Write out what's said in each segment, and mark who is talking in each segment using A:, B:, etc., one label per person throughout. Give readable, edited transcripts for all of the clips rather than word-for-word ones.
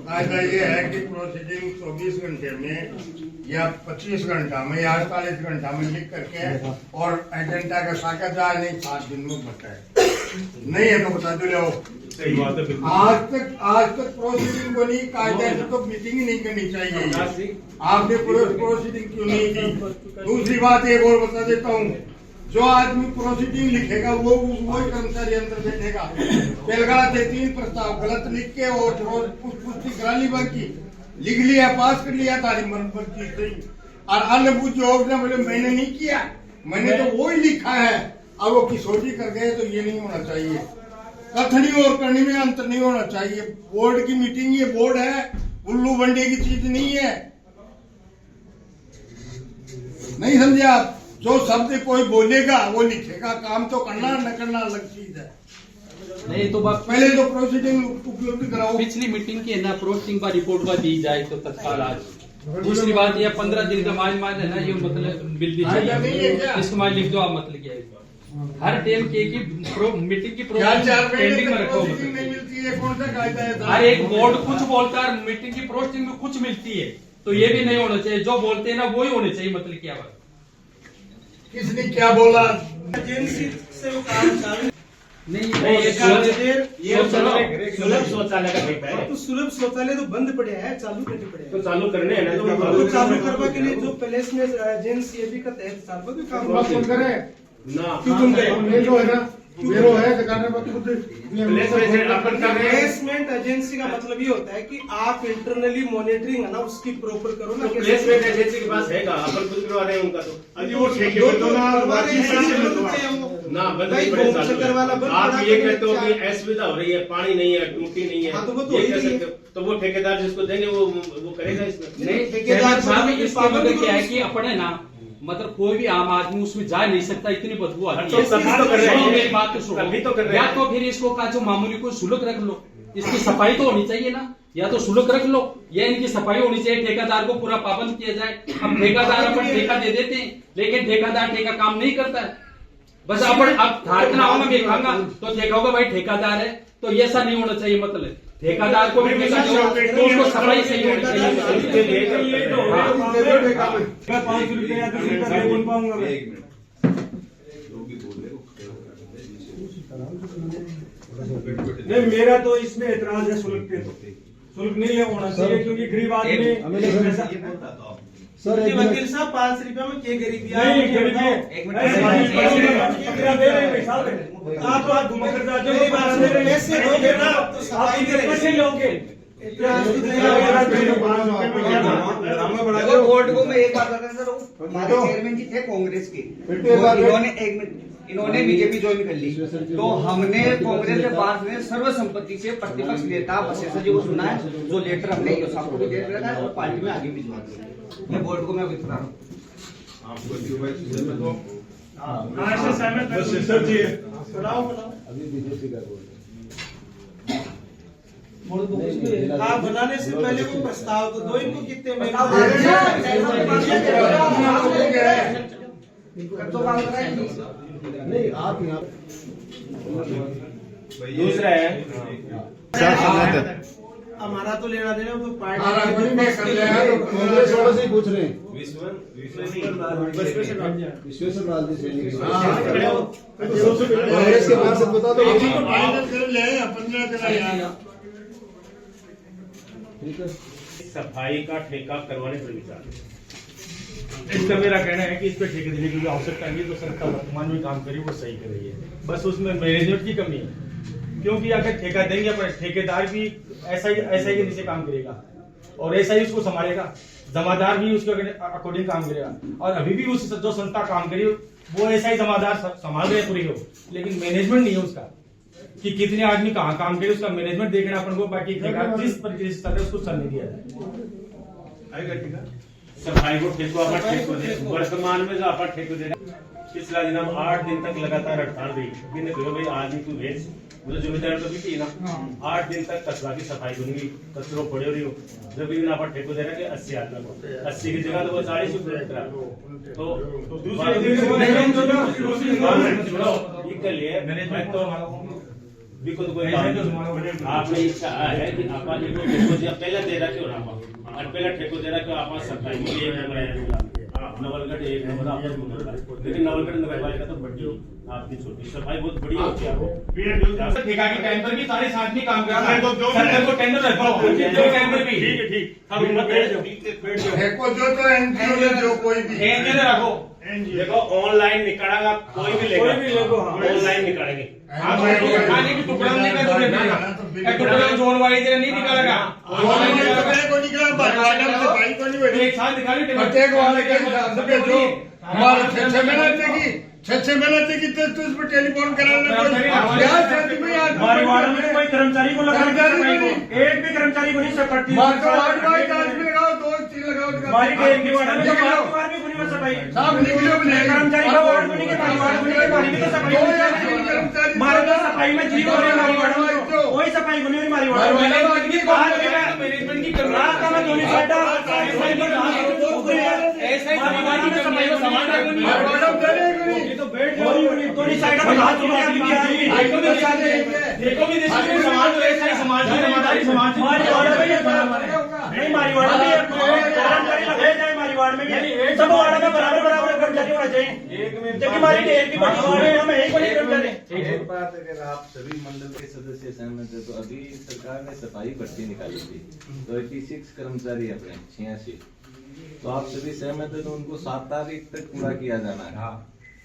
A: कायदा ये है कि प्रोसीडिंग 24 घंटे में या 25 घंटा में या 48 घंटा में लिख करके और एजेंडा का साका जाए नहीं 7 दिन में बताए नहीं है तो बता दो लो।
B: सही बात है।
A: आज तक प्रोसीडिंग को नहीं कायदा से तो मीटिंग ही नहीं करनी चाहिए। आपने प्रोसीडिंग क्यों नहीं की? दूसरी बात एक और बता देता हूँ, जो आदमी प्रोसीडिंग लिखेगा वो वही कर्मचारी अंदर बैठेगा। तेलंगाना से 3 प्रस्ताव गलत लिख के और पुष्टि करा ली, बाकी लिख लिया, पास कर लिया, तारीख मरम्मत की गई। और अन्य जो बोले मैंने नहीं किया, मैंने तो वो ही लिखा है। अब वो किशोरी कर गए तो ये नहीं होना चाहिए। कथनी और करने में अंतर नहीं होना चाहिए। बोर्ड की मीटिंग, ये बोर्ड है, उल्लू बंडे की चीज नहीं है। नहीं समझे आप? जो शब्द कोई बोलेगा वो लिखेगा, काम तो करना न करना अलग चीज है।
C: नहीं तो बात
A: पहले तो प्रोसीडिंग उपलब्ध कराओ।
C: पिछली मीटिंग की है ना, प्रोसीडिंग का रिपोर्ट दी जाए तो तत्काल आज। दूसरी बात ये 15 दिन का मान है ना, ये मतलब बिल दी चाहिए, इसको मान लिख दो आप। मतलब क्या है, हर टाइम की मीटिंग की पेंडिंग में रखो।
A: नहीं मिलती है, कौन सा कायदा है?
C: हर एक बोर्ड कुछ बोलता है, मीटिंग की प्रोसीडिंग में कुछ मिलती है, तो ये भी नहीं होना चाहिए। जो बोलते हैं ना वही होने चाहिए। मतलब क्या बात,
A: किसने क्या बोला?
D: एजेंसी से वो काम चालू
C: नहीं
B: सुलभ शौचालय का ठीक है।
D: तो सुलभ शौचालय तो बंद पड़े हैं, चालू करने पड़े
B: तो
D: हैं।
B: चालू करने हैं ना,
D: तो चालू करवा के लिए जो प्लेस में एजेंसी ये भी का तहत साल भी काम
A: करे
B: ना
D: क्यों तुम गए?
A: मेरो है ना, मेरो है दुकान पर खुद
D: प्लेसमेंट एजेंसी का मतलब ये होता है कि आप इंटरनली मॉनिटरिंग है ना उसकी प्रॉपर करो ना।
B: प्लेसमेंट एजेंसी के पास हैगा, अपन खुद करवा रहे हैं उनका। तो अभी वो ठेके पे तो ना बंद नहीं पड़े। आप ये कहते हो कि असुविधा हो रही है, पानी नहीं है, टूटी नहीं है,
D: हाँ, तो वो तो
B: ये
D: ही
B: कह
D: नहीं है।
B: सकते हो। तो वो ठेकेदार जिसको देंगे वो करेगा इसमें।
C: नहीं,
D: ठेकेदार
C: साहब
D: को
C: इसका मतलब क्या है कि अपने ना मतलब कोई भी आम आदमी उसमें जा नहीं सकता, इतनी बदबू आती
B: तो
C: है।
B: सरकार तो कर रही है।
C: मेरी बात तो सुनो,
B: अभी तो कर रहे
C: या
B: हैं।
C: तो फिर इसको का जो मामूली कोई शुल्क रख लो, इसकी सफाई तो होनी चाहिए ना, या तो शुल्क रख लो या इनकी सफाई होनी चाहिए। ठेकेदार को पूरा पाबंद किया जाए। हम ठेकेदार अपन ठेका दे देते हैं, लेकिन ठेकेदार ठेका काम नहीं करता है। बस अपन अब धारकना में देखा तो देखा होगा भाई ठेकेदार है, तो ये ऐसा नहीं होना चाहिए। मतलब ठेकेदार को भी तो उसको सफाई सही होनी चाहिए।
D: मैं 5 रुपया दे बोल पाऊंगा मैं।
E: नहीं, मेरा तो इसमें एतराज है शुल्क पे। शुल्क नहीं होना चाहिए क्योंकि गरीब आदमी
D: सर वकील साहब 5 रुपया में क्या गरीबी
E: नहीं गरीबी आप बात घुमा कर जाते हो।
D: कैसे लोगे ना तो सफाई
E: कैसे लोगे?
F: बोर्ड को मैं एक बात बता सर, हमारे चेयरमैन जी थे कांग्रेस के, इन्होंने बीजेपी ज्वाइन कर ली, तो हमने कांग्रेस के पास में सर्व संपत्ति से प्रतिपक्ष नेता बसेसा जी को सुना है, जो लेटर हमने सबको भी दे रखा है और पार्टी में आगे भी भिजवा दिया। मैं बोर्ड को मैं अभी बता रहा हूँ।
D: आप बनाने से पहले वो प्रस्ताव तो दो, इनको कितने में
A: नहीं आप यहाँ
B: दूसरा है
D: हमारा तो लेना देना वो तो
A: पार्टी में कर लिया है, तो
G: कांग्रेस वालों से ही पूछ रहे हैं।
E: विश्वेश्वर लाल जी से
G: कांग्रेस के पास बता दो।
A: फाइनल कर ले 15 दिन आया।
G: ठीक है,
B: सफाई का ठेका करवाने पर विचार। इसका मेरा कहना है कि इस पर ठेके देने की कोई आवश्यकता नहीं है। तो सरकार वर्तमान में काम करी वो सही कर रही है, बस उसमें मैनेजमेंट की कमी है। क्योंकि अगर ठेका देंगे पर ठेकेदार भी ऐसा ही नीचे काम करेगा और ऐसा ही उसको संभालेगा, जमादार भी उसके अकॉर्डिंग काम करेगा। और अभी भी उस जो संस्था काम करी वो ऐसा ही जमादार संभाल रहे पूरी हो, लेकिन मैनेजमेंट नहीं है उसका कि कितने आदमी कहाँ काम करे, उसका मैनेजमेंट देखना अपन को। बाकी जिस प्रक्रिया से चल रहा है उसको चलने दिया जाए। सफाई को ठेको वर्तमान में जो आप ठेको दे रहे, पिछला दिन हम 8 दिन तक लगातार हड़ताल रही। भाई आज ही तू भेज, मुझे जिम्मेदारी तो भी थी ना। 8 दिन तक कचरा की सफाई होगी, कचरो पड़े हो रही हो। जब भी आप ठेको दे रहे 80 आदमी, 80 की जगह तो वो 40 रुपये। तो दूसरे लिए मैनेजमेंट तो
H: भी को तो कोई काम नहीं। आपने इच्छा है कि आपा जो ठेको दिया पहले दे रखे हो ना और पहले ठेको दे रखे हो आपा सप्लाई में एक नंबर आया नवलगढ़ एक नंबर आपका नंबर, लेकिन नवलगढ़ नगर पालिका तो बड़ी आपकी छोटी सफाई बहुत बड़ी होती है आपको
C: ठेका के टाइम पर भी सारे साथ में काम करते हैं, सरकार को टेंडर रखा हुआ है, जो टाइम पर भी
B: ठीक है ठीक, अब हिम्मत बैठ जाओ।
A: देखो जो तो एनजीओ ने जो कोई भी
C: एनजीओ ने रखो।
H: देखो ऑनलाइन निकालेगा कोई भी लेगा,
E: कोई भी लेगा, हाँ।
H: ऑनलाइन निकालेंगे
C: आप खाने की टुकड़ा नहीं कर दोगे, टुकड़ा जोन वाइज नहीं निकालेगा,
A: को निकला सफाई को नहीं बैठी
C: एक साथ निकाली
A: प्रत्येक वाले के हिसाब से जो हमारे 6 महीने की 6 महीने की तो उस पर टेलीफोन कराना
E: हमारे वार्ड में कोई कर्मचारी को लगा एक भी कर्मचारी को नहीं सफाई
A: लगाओ 2 चीज लगाओ
E: हमारी के वार्ड में भी कोई नहीं सफाई
A: साहब निकलो
E: कर्मचारी का वार्ड में नहीं के वार्ड में हमारी भी तो सफाई हमारे तो सफाई में जीव हो रही है हमारी वार्ड में कोई सफाई को नहीं हमारी वार्ड में
C: मैनेजमेंट की
E: रात का मैं दोनों साइड
C: ऐसा सफाई को समान
E: तो बैठ दोनों साइड
C: देखो भी समाज तो ऐसा ही समाज की जिम्मेदारी समाज
E: हमारी वार्ड में हमारी वार्ड में कर्मचारी लगे जाए हमारी वार्ड में भी सब वार्ड में बराबर कर्मचारी होना चाहिए जबकि हमारी ढेर की बड़ी वार्ड है हमें एक कोई कर्मचारी।
I: एक बात अगर आप सभी मंडल के सदस्य सहमत है तो अभी सरकार ने सफाई भर्ती निकाली थी तो 86 कर्मचारी अपने 86, तो आप सभी सहमत है तो उनको 7 तारीख तक पूरा किया जाना है।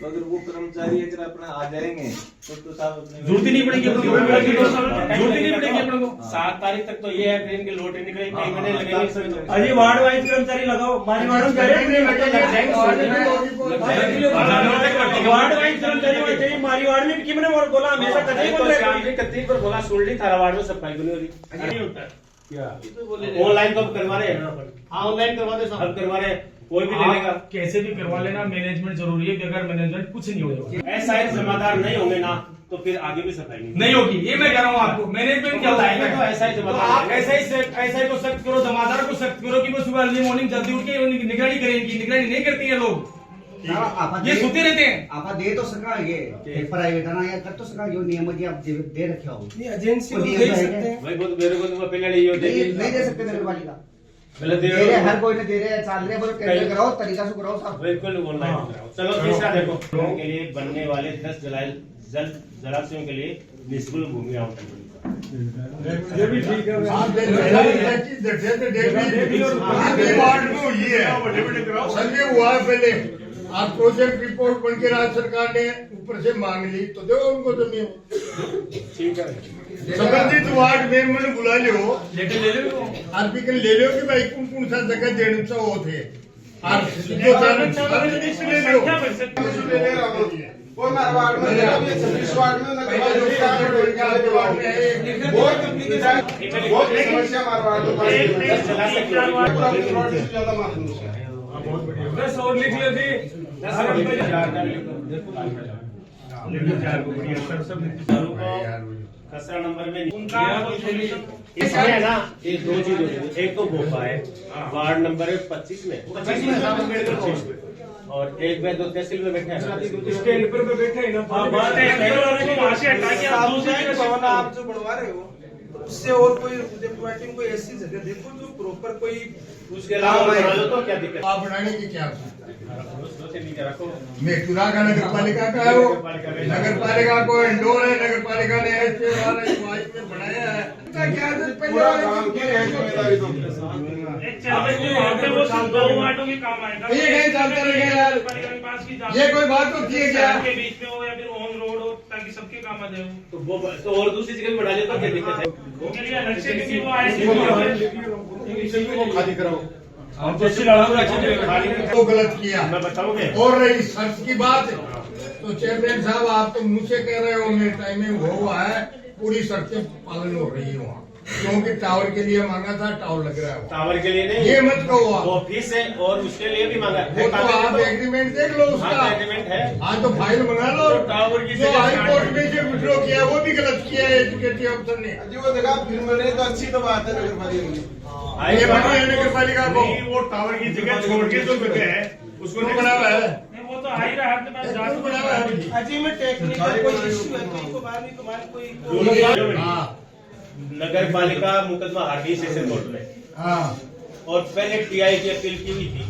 I: तो अगर वो कर्मचारी अगर अपना आ जाएंगे तो साहब अपने
C: जरूरत ही नहीं पड़ेगी जरूरत ही नहीं पड़ेगी अपने को।
H: 7 तारीख तक तो ये है ट्रेन की लोड निकलेगी, कई महीने लगेंगे।
E: अरे वार्ड वाइज कर्मचारी लगाओ हमारी वार्ड में वार्ड वाइज कर्मचारी होना चाहिए हमारी वार्ड में किमने बोला हमेशा कतई बोल रहे
H: 31 पर बोला सुल्डी थारा वार्ड में सफाई नहीं हो रही, नहीं होता क्या ऑनलाइन तो करवा रहे हैं, ऑनलाइन करवा दे सब करवा रहे हैं, कोई भी ले लेगा।
B: कैसे भी करवा लेना, मैनेजमेंट जरूरी है, बगैर मैनेजमेंट कुछ नहीं होगा।
H: ऐसा ही जिम्मेदार नहीं होंगे ना तो फिर आगे भी सफाई
C: नहीं होगी, ये मैं कह रहा हूँ आपको। मैनेजमेंट क्या होता है
H: तो ऐसा ही जिम्मेदार
C: आप ऐसा ही को सख्त करो, जमादार को सख्त करो कि वो सुबह अर्ली मॉर्निंग जल्दी उठ के उनकी निगरानी करेंगी, निगरानी नहीं करती है लोग, ये सोते रहते हैं।
F: आप दे तो सरकार ये प्राइवेट है ना या कर तो सरकार जो नियम है आप दे रखे हो
D: एजेंसी को
F: नियम
D: दे
F: तो है
D: सकते हैं।
H: भाई बहुत मेरे को तो पहले नहीं होते
F: नहीं दे सकते नगर पालिका
H: पहले दे
F: दे रहे हर कोई ने दे रहे चाल रहे बोलो टेंडर कराओ तरीका से कराओ साहब
H: बिल्कुल ऑनलाइन। चलो तीसरा देखो, लोगों के लिए बनने वाले 10 जलाशयों के लिए निःशुल्क भूमि आवंटन।
E: ये भी ठीक है
A: वार्ड में हुई है सर्वे हुआ है पहले, आप प्रोजेक्ट रिपोर्ट बन के राज्य सरकार ने ऊपर से मांग ली तो दो उनको जमीन।
H: ठीक है,
A: संबंधित वार्ड मेंबर ने बुला लो,
C: लेटर ले लो,
A: आरपी के ले लो कि भाई कौन सा जगह देने से वो थे
E: बस और लिख लेते
H: खसरा नंबर में इसमें है ना, ये 2 चीज होती है, एक तो भोपा है वार्ड नंबर 25 में और एक में 2 तहसील में बैठे हैं,
E: स्टैंड पर बैठे हैं ना बात है
D: आप जो बढ़वा रहे हो उससे और कोई प्लॉटिंग कोई ऐसी जगह देखो जो प्रॉपर कोई
H: उसके अलावा बना लो तो क्या दिक्कत
A: आप बनाने की क्या
H: रखो।
A: मेचुरा का नगर पालिका का है, वो नगर पालिका को इंडोर है, नगर पालिका ने ऐसे में बनाया है क्या चलता रहेगा यार, ये कोई बात होती है क्या
B: के बीच में हो या फिर ऑन रोड हो ताकि सबके काम आ जाए।
H: तो वो तो और दूसरी जगह भी बना ले तो क्या दिक्कत है?
B: वो के लिए अलग से क्योंकि वो ऐसे
A: खाली कराओ
H: मैं
A: वो गलत किया
H: बताऊंगे
A: और रही सर्च की बात तो चेयरमैन साहब आप तो मुझसे कह रहे हो मेरे टाइम में हुआ है, पूरी शर्तें पालन हो रही है वहाँ, क्योंकि टावर के लिए मांगा था, टावर लग रहा है
H: टावर के लिए नहीं,
A: ये मत कहो आप,
H: ऑफिस है और उसके लिए भी मांगा
A: वो तो आप एग्रीमेंट देख लो उसका,
H: एग्रीमेंट है,
A: हाँ तो फाइल बना लो।
H: टावर की
A: जो हाई कोर्ट में जो विड्रॉ किया वो भी गलत किया है एजुकेटिव अफसर ने,
D: वो जगह फिर मैंने तो अच्छी तो बात है नगर पालिका की,
A: ये बना है नगर पालिका को,
B: वो टावर की जगह छोड़ के जो जगह है
A: उसको बना हुआ है।
B: वो तो
E: आ ही रहा है मैं जांच बढ़ावा है
D: अजी में टेक्निकल कोई इशू है कोई को बात नहीं तो मान कोई
A: हाँ
H: नगर पालिका मुकदमा हार्डी सेशन कोर्ट में
A: हाँ
H: और पहले टीआई की अपील की हुई थी,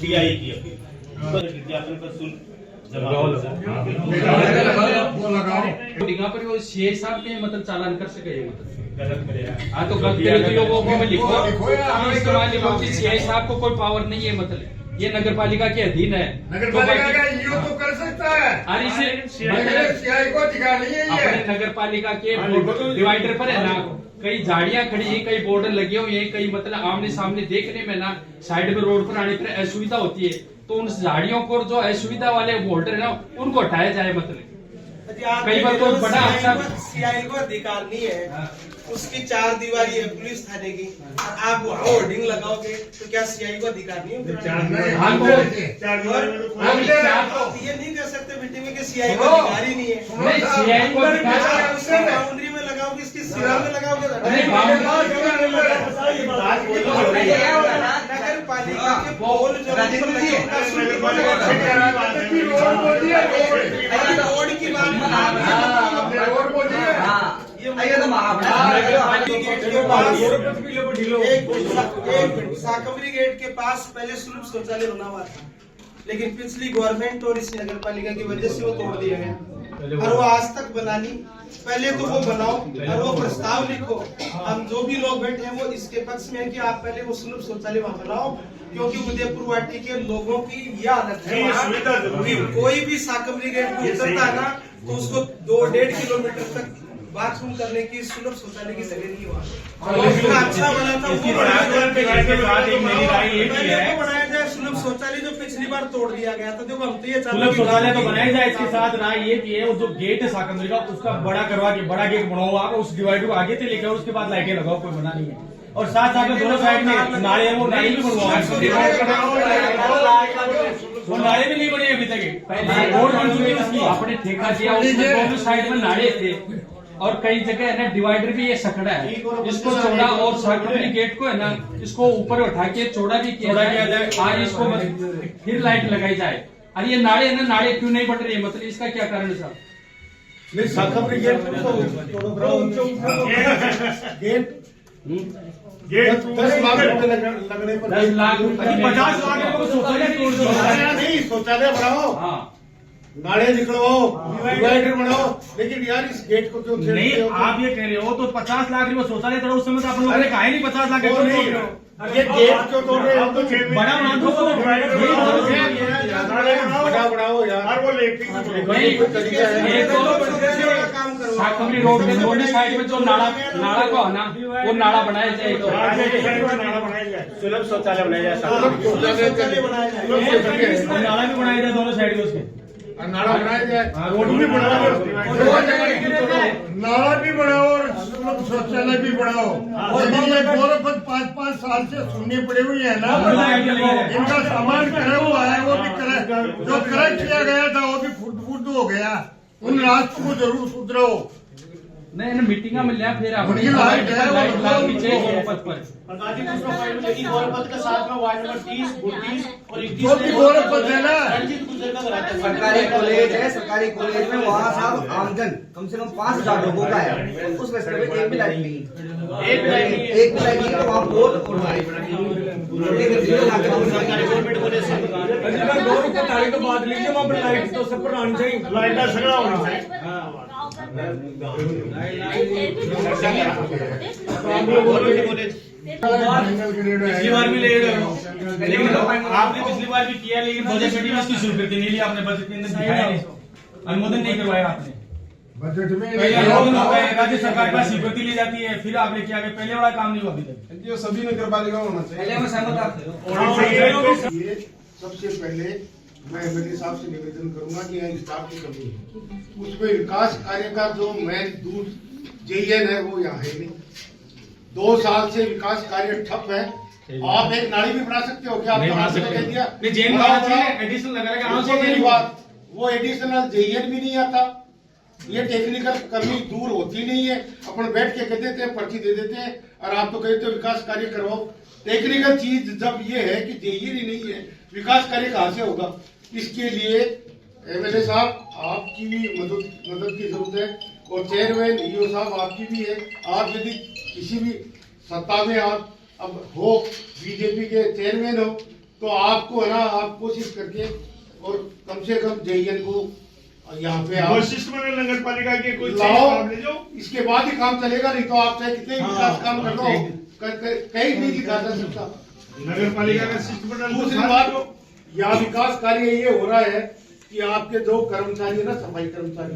H: टीआई की अपील तो विज्ञापन पर शुल्क जमा
A: वो लगाओ
C: डिगा पर वो सीआई साहब के मतलब चालान कर सके ये मतलब
H: गलत करेगा।
C: हाँ तो गलत करे तो लोगों को लिखो
A: लिखो यार।
C: इसके बाद लिखो कि सीआई साहब को कोई पावर नहीं है मतलब ये नगर पालिका के अधीन है
A: नगर
C: तो
A: पालिका
C: बाकी-
A: का ईओ तो कर सकता है
C: अरे इसे
A: मतलब सीआई को अधिकार नहीं है
C: अपने
A: ये
C: नगर पालिका के डिवाइडर पर है ना कई झाड़ियां खड़ी है कई बोर्डर लगे हुए हैं कई मतलब आमने सामने देखने में ना साइड में रोड पर आने पर असुविधा होती है तो उन झाड़ियों को जो असुविधा वाले बोर्डर है ना उनको हटाया जाए मतलब कई बार कोई बड़ा
D: सीआई को अधिकार नहीं है उसकी 4 दीवारी है पुलिस थाने की आप वहाँ होर्डिंग लगाओगे तो क्या सीआई को अधिकार नहीं है
A: हम
D: आप ये नहीं कह सकते मीटिंग में कि सीआई को अधिकार ही नहीं है
C: नहीं सीआई को अधिकार
D: उससे बाउंड्री में लगाओगे इसकी सीमा में लगाओगे
C: नहीं,
D: नगर पालिका के पोल जो रोड की बात साकमरी गेट के पास पहले सुलभ शौचालय बना हुआ था लेकिन पिछली गवर्नमेंट और इस नगर पालिका की वजह से वो तोड़ दिया गया और वो आज तक बना नहीं पहले तो वो बनाओ और वो प्रस्ताव लिखो हम जो भी लोग बैठे हैं वो इसके पक्ष में है कि आप पहले वो सुलभ शौचालय वहाँ बनाओ क्योंकि उदयपुर वाटी के लोगों की यह हालत है कि कोई भी साकमरी गेट को उतरता है ना तो उसको 2-1.5 किलोमीटर तक बाथरूम करने की सुलभ शौचालय की जगह नहीं हुआ अच्छा बना था वो बनाया जाए सुलभ शौचालय जो पिछली बार तोड़ दिया गया था देखो हम तो ये
B: सुलभ शौचालय तो बनाया जाए इसके साथ राय ये की है वो जो गेट है साकंदरी का उसका बड़ा करवा के बड़ा गेट बनाओ आप उस डिवाइडर को आगे से लेकर उसके बाद लाइटें लगाओ कोई बना नहीं है और साथ साथ में दोनों साइड में नाले हैं वो नाले भी बनवाओ वो नाले भी नहीं बने अभी तक रोड बन चुकी है इसकी
C: आपने ठेका दिया उसमें दोनों साइड में नाले थे और कई जगह है ना डिवाइडर भी ये सकड़ा है इसको चौड़ा और साकमरी गेट को है ना इसको ऊपर उठा के चौड़ा भी किया जाए आज इसको फिर लाइट लगाई जाए अरे ये नाले है ना नाले क्यों नहीं बन रही है मतलब इसका क्या कारण है साहब
A: नहीं साकमरी गेट गेट 10 लाख रुपए लगने पर
C: 10 लाख
B: 50 लाख को शौचालय तोड़ दो
A: नहीं शौचालय बनाओ
C: हाँ
A: नाले निकलवाओ डिवाइडर बनाओ लेकिन यार इस गेट को क्यों छेड़ते
B: नहीं
A: हो?
B: आप ये कह रहे हो तो 50 लाख रुपए शौचालय तोड़ो उस समय तो आप लोगों ने कहा ही नहीं 50 लाख
A: वो नहीं ये गेट क्यों तोड़ रहे हो तो
B: बड़ा बना दो
A: बड़ा बनाओ यार वो
C: साकमरी रोड के दोनों साइड में जो नाला को है ना वो नाला बनाया जाए
H: सुलभ शौचालय बनाया जाए
B: नाला भी बनाया जाए दोनों साइड में उसके
A: नाला बनाया जाए
B: रोड भी बनाओ
A: नाला भी बनाओ और शौचालय भी बनाओ लेकिन ये गोरखपुर 5-5 साल से सुनने पड़े हुए हैं ना इनका सामान करे हुआ है वो भी करे जो करेक्ट किया गया था वो भी फुट हो गया उन रास्तों को जरूर सुधरो
C: नहीं ना मीटिंग में लिया फिर
A: उनकी लाइट है, वो
C: लाइट लाग भी चाहिए
A: वो-
C: पथ पर
A: जो भी गोरखपुर है ना
F: सरकारी कॉलेज है सरकारी कॉलेज में वहाँ साहब आमजन कम से कम 5,000 लोगों का है उस रास्ते में एक भी लाइट नहीं एक भी लाइट नहीं तो वहाँ बोर्ड और लाइट
E: तारीख तो बात लीजिए वहाँ पर लाइट तो सब पर आनी चाहिए लाइट का सगड़ा होना चाहिए
B: पिछली बार भी ले रहे हो लेकिन आपने पिछली बार भी किया लेकिन बजट मीटिंग में इसकी स्वीकृति नहीं ली आपने बजट के अंदर दिखाया नहीं अनुमोदन नहीं करवाया आपने
A: बजट में
B: पहले अनुमोदन हो गए राज्य सरकार के पास स्वीकृति ली जाती है फिर आपने क्या किया पहले वाला काम नहीं हुआ अभी तक
A: जो सभी नगर पालिका होना चाहिए
F: पहले में सहमत आप
A: ये सबसे पहले मैं एमएलए साहब से निवेदन करूंगा कि यहाँ स्टाफ की कमी है उसमें विकास कार्य का जो मेन दूर जेईएन है वो यहाँ है नहीं 2 साल से विकास कार्य ठप है आप एक नाली भी बना सकते हो क्या
B: नहीं बना
A: आपने
B: सकते
A: कह दिया
B: नहीं जेन का एडिशनल लगा रहा
A: सुनो मेरी बात वो एडिशनल जेईएन भी नहीं आता ये टेक्निकल कमी दूर होती नहीं है अपन बैठ के कह देते हैं पर्ची दे देते हैं और आप तो कहते हो विकास कार्य करवाओ टेक्निकल चीज जब ये है कि जेईएन ही नहीं है विकास कार्य कहाँ से होगा इसके लिए एमएलए साहब आपकी भी मदद की जरूरत है, और चेयरमैन ईओ साहब आपकी भी है। आप यदि किसी भी सत्ता में आप अब हो, बीजेपी के चेयरमैन हो, तो आपको है ना, आप कोशिश करके और कम से कम जेईएन को यहाँ पे आप
E: नगर पालिका के कोई
A: लाओ, इसके बाद ही काम चलेगा। नहीं तो आप चाहे कितने भी विकास काम कर लो, कहीं नहीं दिखा जा सकता।
E: नगर पालिका का शिष्टमंडल।
A: दूसरी बात, यहाँ विकास कार्य ये हो रहा है कि आपके जो कर्मचारी है ना, सफाई कर्मचारी,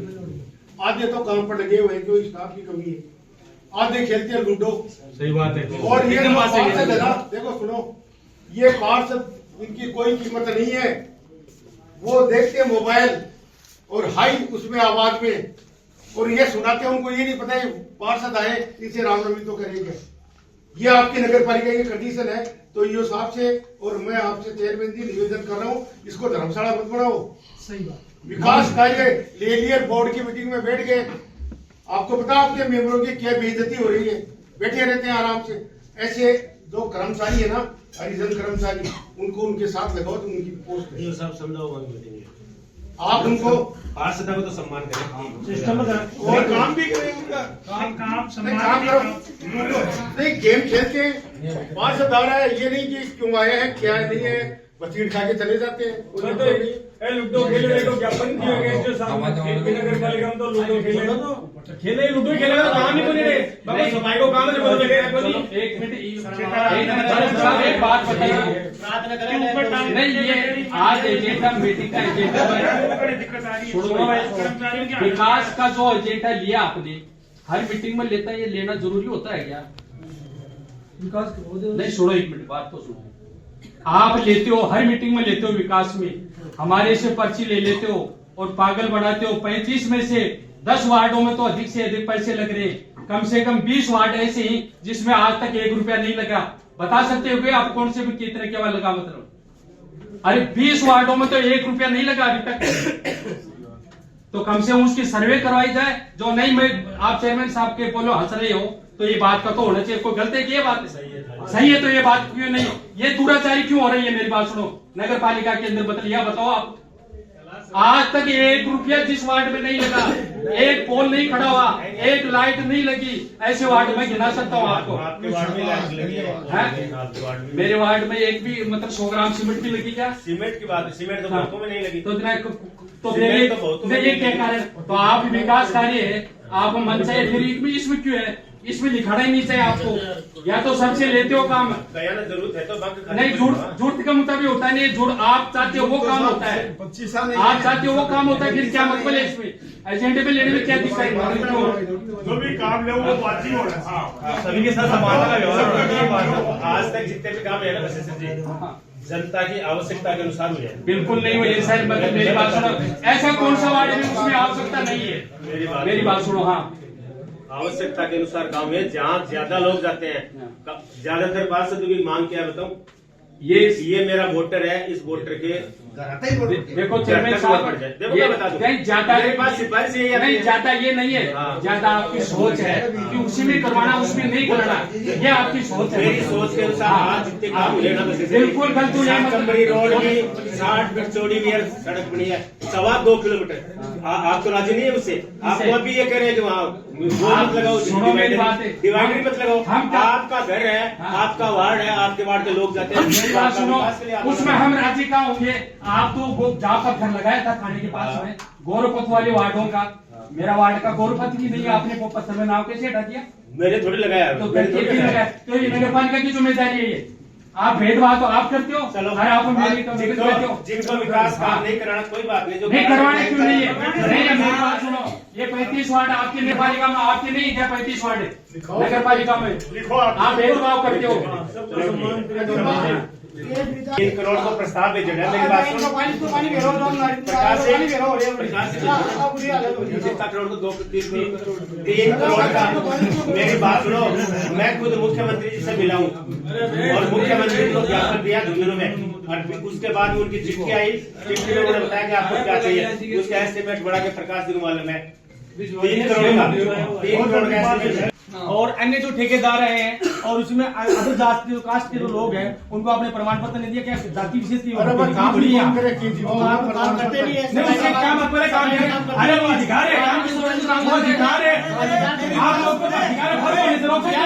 A: आधे तो काम पर लगे हुए हैं, जो स्टाफ की कमी है, आधे खेलते हैं लूडो।
B: सही बात है।
A: और ये पार्षद है ना, देखो सुनो, ये पार्षद, इनकी कोई कीमत नहीं है। वो देखते हैं मोबाइल और हाई उसमें आवाज में, और ये सुनाते हैं, उनको ये नहीं पता है पार्षद आए इसे रामनवमी तो करेंगे। ये आपकी नगर पालिका की कंडीशन है। तो ईओ साहब से और मैं आपसे चेयरमैन जी निवेदन कर रहा हूँ, इसको धर्मशाला मत बनाओ।
D: सही बात।
A: विकास कार्य ले लिए, बोर्ड की मीटिंग में बैठ गए, आपको पता आपके मेंबरों की क्या बेइज्जती हो रही है, बैठे रहते हैं आराम से। ऐसे जो कर्मचारी है ना, हरिजन कर्मचारी, उनको उनके साथ लगाओ, तो उनकी पोस्ट
H: ईओ साहब समझाओ,
A: आप उनको
H: पार्षद को तो सम्मान करें,
E: सिस्टम और काम भी करें, उनका काम
A: काम करो। नहीं, गेम खेलते हैं, पार्षद आ रहा है, ये नहीं कि क्यों आए हैं क्या नहीं है, बसीट खा के चले जाते हैं।
E: लूडो खेले तो ज्ञापन दिया गया जो नगर पालिका में, तो लूडो खेले लूडो खेलेगा तो काम ही तो नहीं रहे। बाबा सफाई को काम है,
C: एक मिनट एक बात बताइए। नहीं, ये आज एजेंडा मीटिंग का एजेंडा विकास का जो एजेंडा लिया आपने, हर मीटिंग में लेता है, ये लेना जरूरी होता है क्या? विकास नहीं, सुनो एक मिनट, बात तो सुनो। आप लेते हो, हर मीटिंग में लेते हो, विकास में हमारे से पर्ची ले लेते हो और पागल बनाते हो। 35 में से 10 वार्डों में तो अधिक से अधिक पैसे लग रहे हैं। कम से कम 20 वार्ड ऐसे ही जिसमें आज तक 1 रुपया नहीं लगा। बता सकते हो आप कौन से भी कितने के बाद लगा? मतलब अरे 20 वार्डों में तो 1 रुपया नहीं लगा अभी तक। तो कम से कम उसकी सर्वे करवाई जाए। जो नहीं, मैं आप चेयरमैन साहब के बोलो हंस रहे हो, तो ये बात का तो होना चाहिए। कोई गलती की बात है? सही है तो ये बात क्यों नहीं? ये दुराचारी क्यों हो रही है? मेरी बात सुनो, नगर पालिका के अंदर बताओ आप। आज तक 1 रुपया जिस वार्ड में नहीं लगा, 1 पोल नहीं खड़ा हुआ, 1 लाइट नहीं लगी, ऐसे वार्ड में गिना सकता हूँ आपको।
H: आपके वार्ड में लाइट लगी है? आपके वार्ड में?
C: मेरे वार्ड में एक भी मतलब 100 ग्राम सीमेंट की लगी क्या?
H: सीमेंट की बात है, सीमेंट तो बहुतों में नहीं लगी।
C: तो ये क्या कारण? तो आप विकास कार्य है, आप मन चाहे, फिर इसमें क्यों है? इसमें लिखाना ही नहीं चाहिए आपको। या तो सबसे लेते हो काम,
H: जरूरत है तो
C: नहीं, झूठ का मुताबिक होता नहीं। झूठ आप चाहते हो वो काम होता है, आप चाहते हो वो काम होता है। फिर क्या मतलब है इसमें? एजेंडे पे लेने में क्या दिक्कत है?
E: जो भी काम ले वो बात ही हो रहा है,
H: सभी के साथ समानता का व्यवहार। आज तक जितने भी काम है ना, बस जनता की आवश्यकता के अनुसार हुए हैं।
C: बिल्कुल नहीं हुए सर, मतलब मेरी बात सुनो। ऐसा कौन सा वार्ड है उसमें आवश्यकता नहीं है? मेरी बात सुनो। हाँ,
H: आवश्यकता के अनुसार काम है। जहाँ ज्यादा लोग जाते हैं, ज्यादातर पार्षद की मांग क्या है बताऊं? ये मेरा वोटर है, इस वोटर के
C: देखो चेयरमैन साहब, नहीं जाता नहीं जाता, ये नहीं है ज्यादा। आपकी सोच है कि उसी में करवाना, उसमें नहीं करना, ये आपकी सोच है।
H: मेरी सोच के अनुसार आज जितने काम हुए ना,
C: बिल्कुल गलत हुआ।
H: कंबड़ी रोड की 60 फीट चौड़ी भी सड़क बनी है, 2.25 किलोमीटर। आप तो राजी नहीं है उससे? आप अभी ये कह रहे हैं कि वहाँ मत लगाओ, डिवाइडर मत लगाओ। आपका घर है, आपका वार्ड है, आपके वार्ड के लोग जाते हैं,
C: उसमें हम राजी कहाँ होंगे? आप तो जहाँ पर घर लगाया था थाने के पास में, गौरवपथ वाले वार्डों का, मेरा वार्ड का गौरवपथ भी नहीं, आपने वो पत्थर में नाव कैसे हटा दिया?
H: मैंने थोड़ी लगाया।
C: तो ये नगर पालिका की जिम्मेदारी है। ये आप भेदभाव तो आप करते हो।
H: चलो,
C: अरे आप मेरी
H: जिनको विकास काम नहीं कराना कोई बात नहीं, जो
C: नहीं करवाने क्यों नहीं है? नहीं है, मेरी बात सुनो। ये 35 वार्ड आपकी नगर पालिका में, आपके नहीं है 35 वार्ड नगर पालिका में? आप भेदभाव करते हो।
H: 3 करोड़ को प्रस्ताव भेजा है। मेरी बात सुनो, 50 करोड़ को 3 करोड़ का। मेरी बात सुनो, मैं खुद मुख्यमंत्री जी से मिला हूँ और मुख्यमंत्री को ज्ञापन दिया झुंझुनू में, और उसके बाद उनकी चिट्ठी आई। चिट्ठी में उन्होंने बताया कि आपको क्या चाहिए। उसका एस्टिमेट बढ़ा के प्रकाश दिनवाल में 3 करोड़ का, 3 करोड़ का एस्टिमेट है।
B: और अन्य जो ठेकेदार हैं और उसमें अदर जाति कास्ट के जो लोग हैं उनको आपने प्रमाण पत्र नहीं दिया क्या जाति विशेष की काम नहीं है
E: काम करते नहीं है।
B: नहीं उसके काम अपने काम है। अरे वो अधिकार है वो अधिकार है आप लोग को अधिकार है भर होने से रोक सकते क्या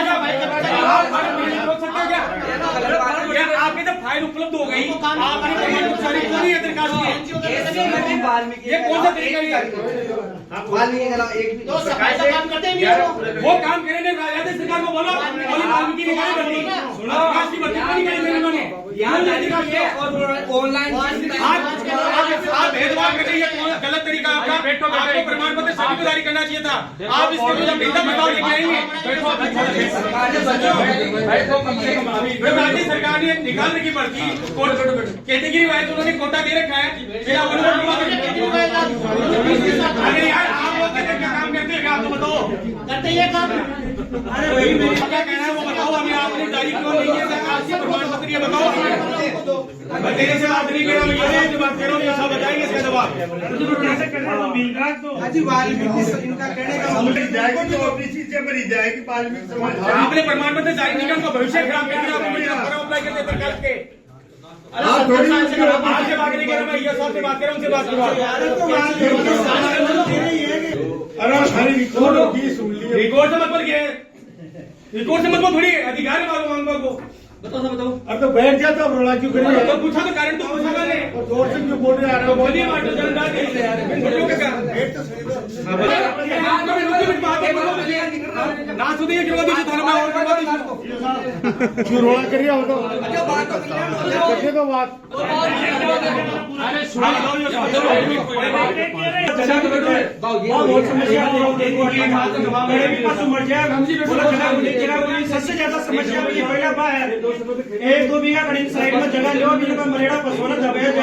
B: आप भर होने से रोक सकते क्या आपकी जब फाइल उपलब्ध हो गई आपने प्रमाण सारी पूरी दरखास्त की ये कौन सा तरीका है
F: एक
E: तो सफाई का काम करते नहीं है
B: वो काम करे नहीं राज्य सरकार को बोलो और वाल्मीकि निकाली करनी सुनो कास्ट की भर्ती नहीं करी मेरे उन्होंने यहाँ जाति और
F: ऑनलाइन
B: आप भेदभाव कर रही है गलत तरीका आपका आपको प्रमाण पत्र सभी को जारी करना चाहिए था आप इसके लिए भेदभाव बताओ लेके आएंगे राज्य सरकार ने निकाल रखी भर्ती कैटेगरी वाइज उन्होंने कोटा दे रखा है फिर आप अरे यार आप लोग क्या काम करते हैं आप तो बताओ
E: करते ये काम।
B: अरे भाई मेरा क्या कहना है वो बताओ हमें आपने जारी क्यों नहीं किया सरकार से प्रमाण पत्र ये बताओ तेरे से बात नहीं कर रहा मैं बात कर रहा हूँ ये सब बताएंगे इसका जवाब
D: हाजी वाल्मीकि इनका कहने का मतलब
A: जाएगी तो ऑफिस से भरी जाएगी वाल्मीकि समाज
B: आपने प्रमाण पत्र जारी नहीं किया उनका भविष्य खराब कर दिया आपने अप्लाई करते सरकार के
A: आप थोड़ी
B: आपसे बात नहीं कर रहा मैं ये सबसे बात कर रहा हूँ उनसे बात करो
A: अरे सारी रिकॉर्ड होगी सुन ली
B: रिकॉर्ड से मतलब क्या है रिकॉर्ड से मतलब थोड़ी अधिकार है मांगो को बताओ
A: अब तो बैठ जाता अब रोला क्यों करें
B: तो पूछा तो कारण तो पूछा मैंने
A: और जोर से क्यों बोल रहे हैं
B: बोलिए बात तो जनता के ना सुनिए करवा दीजिए थाने में और करवा दीजिए
A: क्यों रोला करिए हो तो करके तो बात
B: अरे
E: सबसे ज्यादा समस्या पहला बाहर 1-2 बीघा कड़ी साइड में जगह लो बिना मरेड़ा पसोना जगह जो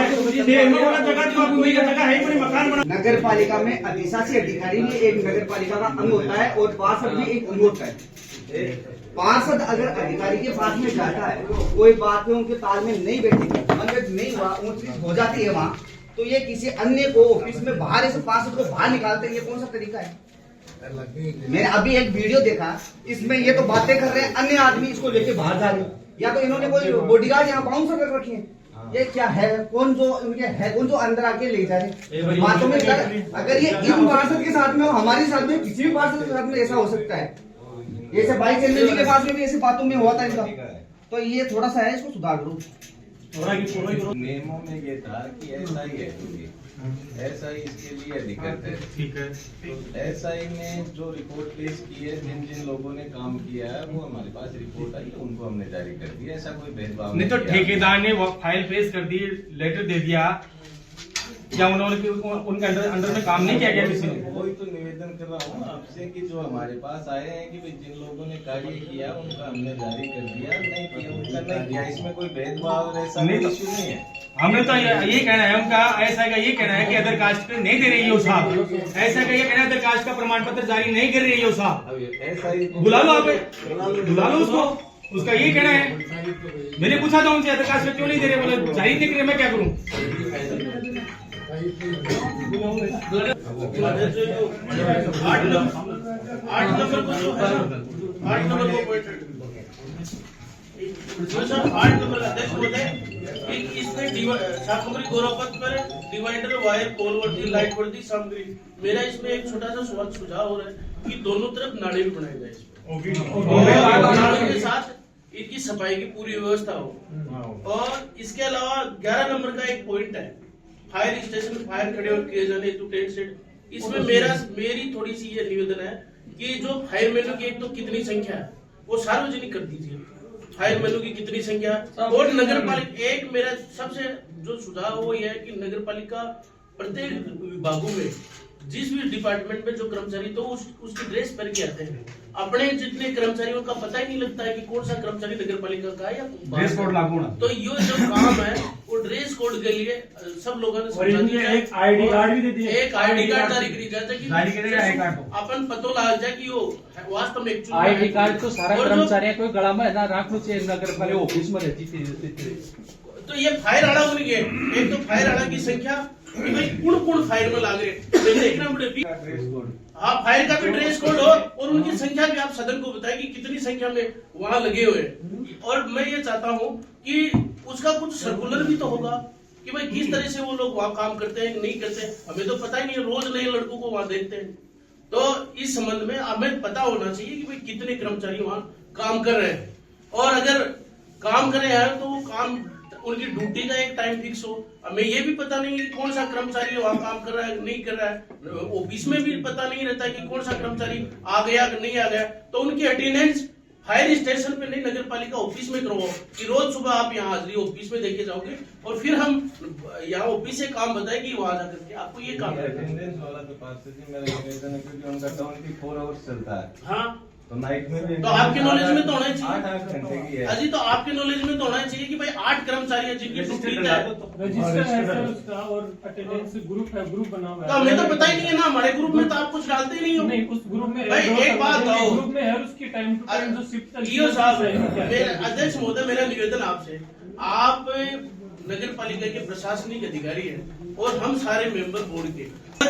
E: आपको जगह है बड़ी मकान बना।
F: नगर पालिका में अधिशासी अधिकारी भी एक नगर पालिका का अंग होता है और पार्षद भी एक अंग होता है। पार्षद अगर अधिकारी के पास में जाता है कोई बात में उनके तालमेल नहीं बैठेगी मतलब नहीं हुआ ऊंच नीच हो जाती है वहाँ तो ये किसी अन्य को ऑफिस में बाहर ऐसे पार्षद को बाहर निकालते हैं ये कौन सा तरीका है। मैंने अभी एक वीडियो देखा इसमें ये तो बातें कर रहे हैं अन्य आदमी इसको लेके बाहर जा रहे हैं या तो इन्होंने कोई बॉडीगार्ड यहाँ बाउंसर कर रखे हैं ये क्या है कौन जो इनके है कौन जो अंदर आके ले जा रहे बातों में अगर ये इन पार्षद के साथ में हमारे साथ में किसी भी पार्षद के साथ में ऐसा हो सकता है जैसे भाई चंद्र जी के पास में भी ऐसी बातों में हुआ था इनका तो ये थोड़ा सा है इसको सुधार करो।
I: नियमों में ये था कि ऐसा ही है ऐसा ही इसके लिए दिक्कत है
B: ठीक है
I: तो एसआई ने जो रिपोर्ट पेश की है जिन जिन लोगों ने काम किया है वो हमारे पास रिपोर्ट आई है उनको हमने जारी कर दिया ऐसा कोई भेदभाव
B: नहीं तो
I: किया।
B: ठेकेदार ने वो फाइल पेश कर दी लेटर दे दिया क्या उन्होंने उनके अंदर में काम नहीं किया गया किसी ने
I: वही तो निवेदन कर रहा हूँ आपसे कि जो हमारे पास आए हैं कि भाई जिन लोगों ने कार्य किया उनका हमने जारी कर दिया नहीं किया उनका नहीं किया इसमें कोई भेदभाव ऐसा
B: नहीं तो-
I: इश्यू नहीं है।
B: हमने तो ये कहना है उनका ऐसा का ये कहना है कि अदर कास्ट पे नहीं दे रही है साहब ऐसा का ये कहना है अदर कास्ट का प्रमाण पत्र जारी नहीं कर रही है साहब
I: अब एसआई
B: बुला लो आप बुला लो उसको उसका ये कहना है मैंने पूछा था उनसे अदर कास्ट पे क्यों नहीं दे रहे बोले जारी नहीं कर रहे मैं क्या करूँ
E: इसमें सामग्री गोरापत पर डिवाइडर वायर पोल वर्दी लाइट वर्दी सामग्री मेरा इसमें एक छोटा सा सुझाव हो रहा है कि दोनों तरफ नाले भी बनाए जाए इसमें नाले के साथ इनकी सफाई की पूरी व्यवस्था हो और इसके अलावा 11 नंबर का एक पॉइंट है फायर स्टेशन फायर खड़े किए जाने हेतु टेंट सेट इसमें मेरी थोड़ी सी ये निवेदन है कि जो फायर मेनू की एक तो कितनी संख्या है वो सार्वजनिक कर दीजिए फायर मेनू की कितनी संख्या और नगर पालिका एक मेरा सबसे जो सुझाव वो ये है कि नगर पालिका प्रत्येक विभागों में जिस भी डिपार्टमेंट में जो कर्मचारी तो उसकी ड्रेस पहन के आते हैं अपने जितने कर्मचारियों का पता ही नहीं लगता है कि कौन सा कर्मचारी नगर पालिका का है या
B: ड्रेस कोड लागू ना
E: तो ये जो काम है वो ड्रेस कोड के लिए सब लोगों ने
B: एक आईडी कार्ड भी दे दिए
E: एक आईडी कार्ड जारी करी जाता है
B: जारी करेगा आई कार्ड
E: अपन पतो लग जाए कि वो वास्तव में एक्चुअली
C: आईडी कार्ड तो सारा कर्मचारी कोई गला में ना रखना चाहिए नगर पालिका ऑफिस में रहती थी
E: तो ये फायर आड़ा होने के एक तो फायर आड़ा की संख्या कि भाई कौन फायर में लाग रहे देखना पड़े हाँ, फायर का भी ड्रेस कोड हो और उनकी संख्या भी आप सदन को बताएं कि कितनी संख्या में वहां लगे हुए हैं। और मैं ये चाहता हूँ कि उसका कुछ सर्कुलर भी तो होगा कि भाई किस तरह से वो लोग वहां काम करते हैं नहीं करते हैं। हमें तो पता ही नहीं है, रोज नए लड़कों को वहां देखते हैं। तो इस संबंध में हमें पता होना चाहिए कि भाई कितने कर्मचारी वहां काम कर रहे हैं, और अगर काम कर रहे हैं तो वो काम उनकी ड्यूटी का एक टाइम फिक्स हो। हमें ये भी पता नहीं कि कौन सा कर्मचारी वहां काम कर रहा है नहीं कर रहा है, ऑफिस में भी पता नहीं रहता कि कौन सा कर्मचारी आ गया कि नहीं आ गया। तो उनकी अटेंडेंस फायर स्टेशन पे नहीं, नगर पालिका ऑफिस में करवाओ कि रोज सुबह आप यहाँ हाजिरी ऑफिस में देके जाओगे और फिर हम यहाँ ऑफिस से काम बताए कि वहां जाकर के आपको ये काम करना है।
I: अटेंडेंस वाला तो पास से मेरा निवेदन है, क्योंकि उनका 24 आवर्स चलता है।
E: हाँ,
I: तो नाइट में भी
E: तो आपके नॉलेज में तो होना चाहिए
I: 8 घंटे की है।
E: अजी, तो आपके नॉलेज में तो होना चाहिए कि भाई 8 कर्मचारी हैं जिनकी ड्यूटी है।
J: रजिस्टर है सर उसका, और अटेंडेंस ग्रुप है, ग्रुप बना हुआ है।
E: तो हमें तो पता ही नहीं है ना, हमारे ग्रुप में तो आप कुछ डालते ही नहीं हो।
J: नहीं, उस ग्रुप में
E: भाई एक बात बताओ,
J: ग्रुप में है उसकी टाइम टू टाइम जो शिफ्ट चलती है।
E: ईओ साहब, मेरे अध्यक्ष महोदय, मेरा निवेदन आपसे, आप नगर पालिका के प्रशासनिक अधिकारी हैं और हम सारे मेंबर बोर्ड के।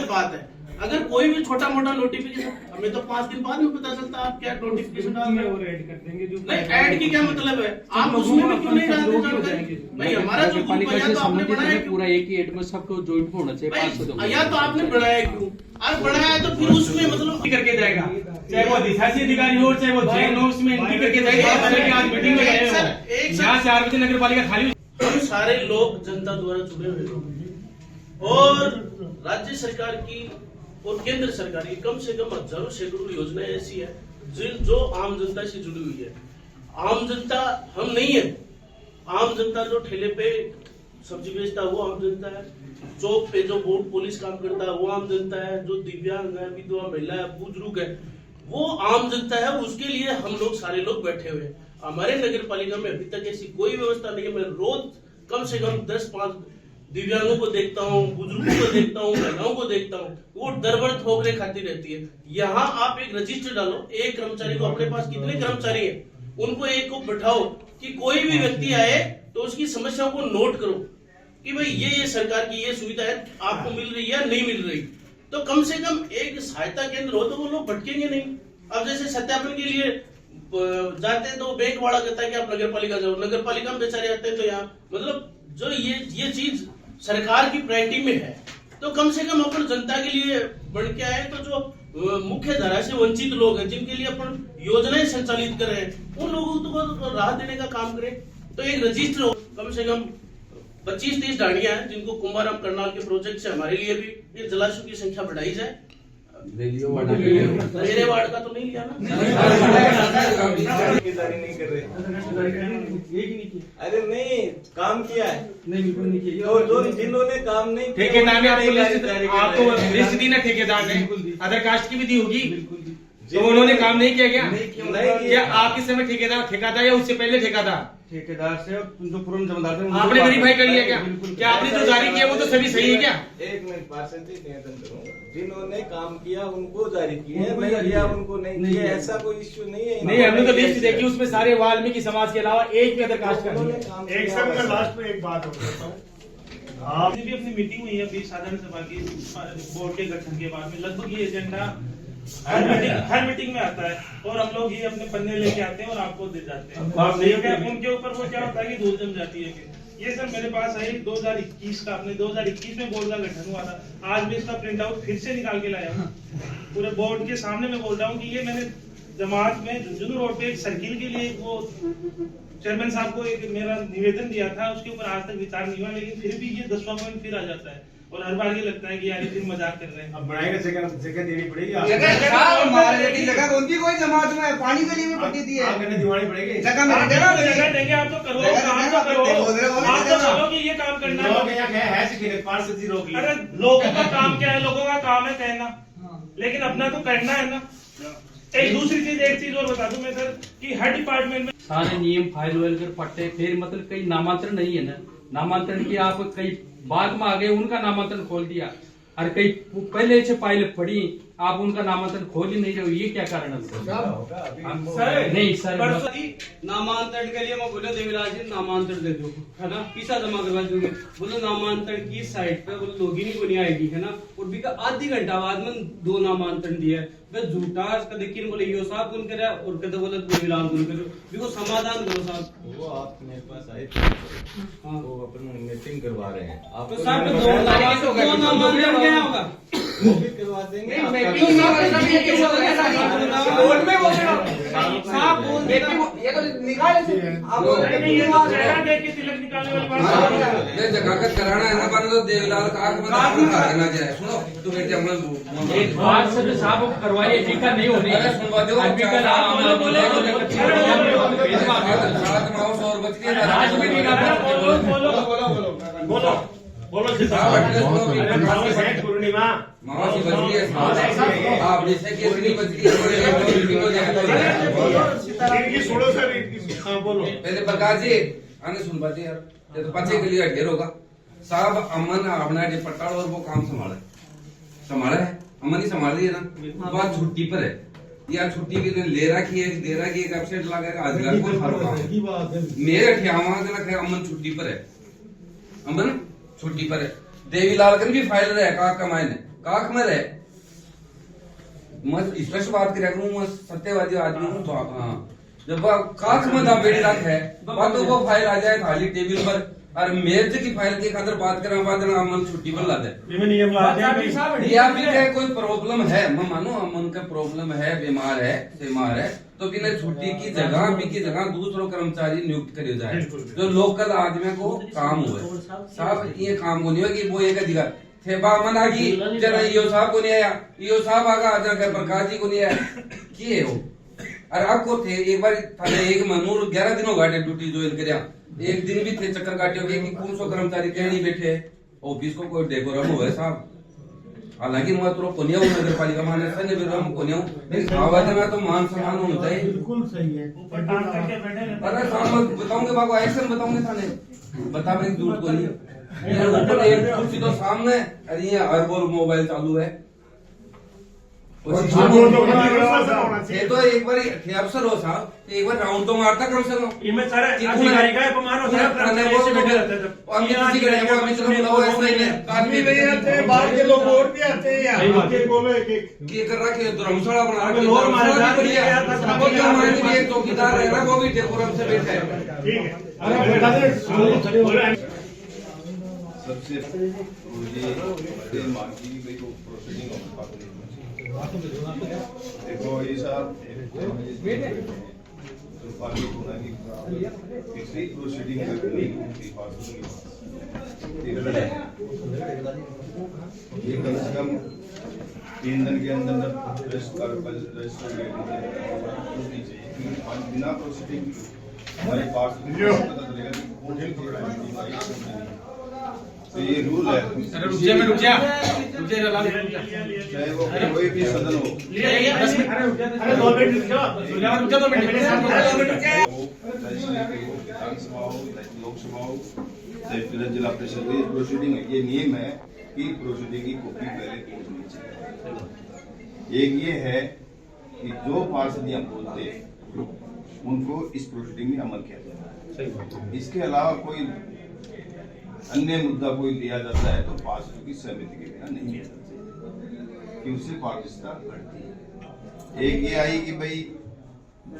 E: बात है, अगर कोई भी छोटा मोटा नोटिफिकेशन, हमें तो 5 दिन बाद में पता चलता आप क्या नोटिफिकेशन डाल रहे हो।
J: और ऐड कर देंगे जो
E: नहीं, ऐड की क्या मतलब है, आप उसमें भी क्यों नहीं डालते जानकारी? नहीं, हमारा जो ग्रुप है, या तो आपने बनाया क्यों?
C: पूरा एक ही एड में सबको ज्वाइंट होना चाहिए।
E: भाई, या तो आपने बनाया क्यों, और बनाया है तो फिर उसमें मतलब
B: करके जाएगा, चाहे वो अधिशासी अधिकारी हो चाहे वो जैन हो, उसमें एंट्री करके जाएगा। आज मीटिंग में गए हो, यहाँ 4 बजे नगर पालिका खाली।
E: हम सारे लोग जनता द्वारा चुने हुए लोग, और राज्य सरकार की और केंद्र सरकार की कम से कम हजारों सैकड़ों योजनाएं ऐसी है जो आम जनता से जुड़ी हुई है। आम जनता हम नहीं है, आम जनता जो ठेले पे सब्जी बेचता है वो आम जनता है, चौक पे जो बोर्ड पुलिस काम करता है वो आम जनता है, जो दिव्यांग है, विधवा महिला है, बुजुर्ग है, वो आम जनता है। उसके लिए हम लोग सारे लोग बैठे हुए हैं। हमारे नगर पालिका में अभी तक ऐसी कोई व्यवस्था नहीं है। मैं रोज कम से कम 10-5 दिव्यांगों को देखता हूँ, बुजुर्गों को देखता हूँ, महिलाओं को देखता हूँ, वो डरबर ठोकरे खाती रहती है। यहाँ आप एक रजिस्टर डालो, एक कर्मचारी को, अपने पास कितने कर्मचारी हैं उनको एक को बैठाओ कि कोई भी व्यक्ति आए तो उसकी समस्याओं को नोट करो कि भाई ये सरकार की ये सुविधा है, आपको मिल रही है या नहीं मिल रही। तो कम से कम एक सहायता केंद्र हो तो वो लोग भटकेंगे नहीं। अब जैसे सत्यापन के लिए जाते हैं तो बैंक वाला कहता है कि आप नगर पालिका जाओ, नगर पालिका में बेचारे आते हैं तो यहाँ मतलब जो ये चीज सरकार की प्रायोरिटी में है, तो कम से कम अपन जनता के लिए बढ़ के आए। तो जो मुख्य धारा से वंचित लोग हैं जिनके लिए अपन योजनाएं संचालित कर रहे हैं, उन लोगों को राहत देने का काम करें। तो एक रजिस्टर हो, कम से कम 25-30 डांडियां हैं जिनको कुंभाराम करनाल के प्रोजेक्ट से हमारे लिए भी ये जलाशयों की संख्या बढ़ाई जाए। मेरे वार्ड का तो नहीं लिया ना,
I: नहीं कर रहे। अरे नहीं, काम किया है,
J: नहीं बिल्कुल नहीं किया।
I: और जो जिन्होंने काम नहीं किया,
B: ठेकेदार ने आपको लिस्ट दी ना, ठेकेदार ने अदर कास्ट की भी दी होगी, तो उन्होंने काम नहीं किया क्या? क्या आपके समय ठेकेदार या उससे पहले
A: ठेकेदार से जो पूर्ण जमादार थे
B: आपने वेरीफाई कर लिया क्या? क्या आपने जो जारी किया वो तो सभी सही है क्या?
I: एक मिनट पार्षद जी निवेदन करूँ, जिन्होंने काम किया उनको जारी किए, नहीं किया उनको नहीं किया, ऐसा कोई इश्यू नहीं है।
B: नहीं, हमने तो लिस्ट देखी, उसमें सारे वाल्मीकि समाज के अलावा एक भी अदर कास्ट का नहीं है।
A: एक सब में लास्ट में एक बात हो
K: आपने भी अपनी मीटिंग हुई है 20 साधारण सभा की बोर्ड के गठन के बाद में, लगभग ये एजेंडा हर मीटिंग में आता है और हम लोग ये अपने पन्ने लेके आते हैं और आपको दे जाते हैं। उनके ऊपर वो क्या होता है कि धूल जम जाती है। ये सर मेरे पास आई 2021 का, अपने 2021 में बोर्ड का गठन हुआ था। आज भी इसका प्रिंट आउट फिर से निकाल के लाया हूँ, पूरे बोर्ड के सामने मैं बोल रहा हूँ कि ये मैंने जमात में झुंझुनू रोड पे एक सर्किल के लिए वो चेयरमैन साहब को एक मेरा निवेदन दिया था, उसके ऊपर आज तक विचार नहीं हुआ, लेकिन फिर भी ये 10वां पॉइंट फिर आ जाता है और हर बार ये लगता है कि यार फिर मजाक कर रहे हैं।
A: अब बढ़ाएंगे, जगह देनी पड़ेगी,
F: जगह उनकी कोई जमात में पानी के लिए भी पट्टी दी है,
A: दिवानी पड़ेगी।
K: जगह देंगे, आप तो करो, काम तो करो, आप तो करो कि ये काम करना है। अरे लोगों का काम क्या है? लोगों का काम है कहना, लेकिन अपना तो करना है ना। एक चीज और बता दूं मैं सर कि हर डिपार्टमेंट में
C: सारे नियम फाइल वाइल कर पट्टे, फिर मतलब कई नामांतरण नहीं है ना, नामांतरण की आप कई बाद में आ गए, उनका नामांतरण खोल दिया और कई पहले से फाइल पड़ी आप उनका नामांतरण खोल ही नहीं रहे हो, ये क्या कारण है
K: सर,
C: नहीं सर,
K: परसों
F: नामांतरण के लिए मैं बोले देवीलाल जी नामांतरण दे दो, है ना, पैसा जमा करवा दोगे, बोले नामांतरण की साइट पे बोले लॉगिन ही को नहीं आएगी, है ना, और बिका आधी घंटा बाद में 2 नामांतरण दिया है, बस झूठा कदे किन बोले यो साहब कौन करे और कदे बोले देवीलाल कौन करे, बिको समाधान करो साहब।
I: वो आप मेरे पास आए थे,
F: हाँ।
I: वो अपन मीटिंग करवा रहे हैं,
F: तो
I: आपको
F: साहब 2 नामांतरण क्या होगा,
I: वो भी करवा देंगे।
F: नहीं मीटिंग बोर्ड में बोल रहा हूं साहब, बोल ये तो निकाले आप
K: चेहरा देख के तिलक निकालने वाली बात
L: ये जगाकत कराना है ना, बन तो देवीलाल का आग में ना जाए। सुनो तो बेटे हम
C: एक बात सर साहब करवाइए, टीका नहीं हो रही है,
L: सुनवा दो
C: बोले
L: सात माओ और बच गए
C: आज भी टीका
K: बोलो पूर्णिमा
L: मामा से बच गई आप जैसे कि इतनी बच गई
K: छोड़ो सर, हाँ बोलो।
L: पहले प्रकाश जी आने सुन पाते यार, ये तो पचे के लिए ढेर होगा साहब। अमन अपना पट्टाड़ और वो काम संभाला है, अमन ही संभाल रही है ना, बात छुट्टी पर है या छुट्टी भी ले रखी है, दे रखी है, वेबसाइट लगा आज कोई फर्क काम मेरे ठियावा अमन छुट्टी पर है, अमन छुट्टी पर है। देवीलाल कन भी फाइल रहे काक का मायने काक में रहे, मैं स्पष्ट बात कर मैं सत्यवादी आदमी हूँ। तो हाँ जब काक में बेड़ी रात है तो वो फाइल आ जाए खाली टेबल पर, और मेरे की फाइल के खातर बात करें बाद अमन छुट्टी पर ला दे
K: नियम
L: या फिर कोई प्रॉब्लम है, मैं मानो अमन का प्रॉब्लम है, बीमार है तो बिना छुट्टी की जगह दूसरों कर्मचारी नियुक्त करे जाए जो लोकल आदमी को काम हुए। साहब ये काम को नहीं होगी, वो एक अधिकार थे बामन आगी जरा ईओ साहब को नहीं आया, ईओ साहब आगा अदर प्रकाश जी को नहीं आया किए हो। और आपको थे एक बार थाने एक मनूर 11 दिन हो गए ड्यूटी ज्वाइन करया, एक दिन भी थे चक्कर काटे हो गए कि कौन सौ कर्मचारी कहीं नहीं बैठे ऑफिस को कोई डेकोरम हुआ है साहब। हालांकि मैं तो कोनिया हूँ नगर पालिका महानगर नहीं बेर कोनिया हूँ, लेकिन आवाज में तो मान सम्मान होना चाहिए।
K: बिल्कुल सही है,
L: अरे साहब बताऊंगे बाबू एक्शन बताऊंगे थाने बता मैं झूठ को नहीं ऊपर एक कुर्सी तो सामने अरे ये अरबोल मोबाइल चालू है ये तो एक बार अफसर हो साहब एक बार राउंड तो मारता कम से कम
K: अधिकारी का अपमान होता है,
A: बाहर के लोग और भी आते हैं यहाँ
L: कर रहा कि धर्मशाला बना एक चौकीदार है ना वो भी डेकोरम से बैठा है।
I: सबसे देखो ये साहब तीसरी प्रोसीडिंग ये कम से कम 3 दिन के अंदर बिना प्रोसीडिंग हमारे पास पता चलेगा कि कौन सी तो ये रूल है।
C: रुक जा
I: चाहे वो कोई भी सदन हो, विधानसभा हो, लोकसभा हो, चाहे जिला परिषद की प्रोसीडिंग है, ये नियम है कि प्रोसीडिंग की कॉपी पहले पहुंचनी चाहिए। एक ये है कि जो पार्षद यहाँ बोलते हैं उनको इस प्रोसीडिंग में अमल किया जाए। इसके अलावा कोई अन्य मुद्दा कोई लिया जाता है तो पार्षदों की सहमति के बिना नहीं लिया जाता कि उससे पारदर्शिता बढ़ती है। एक ये आई कि भाई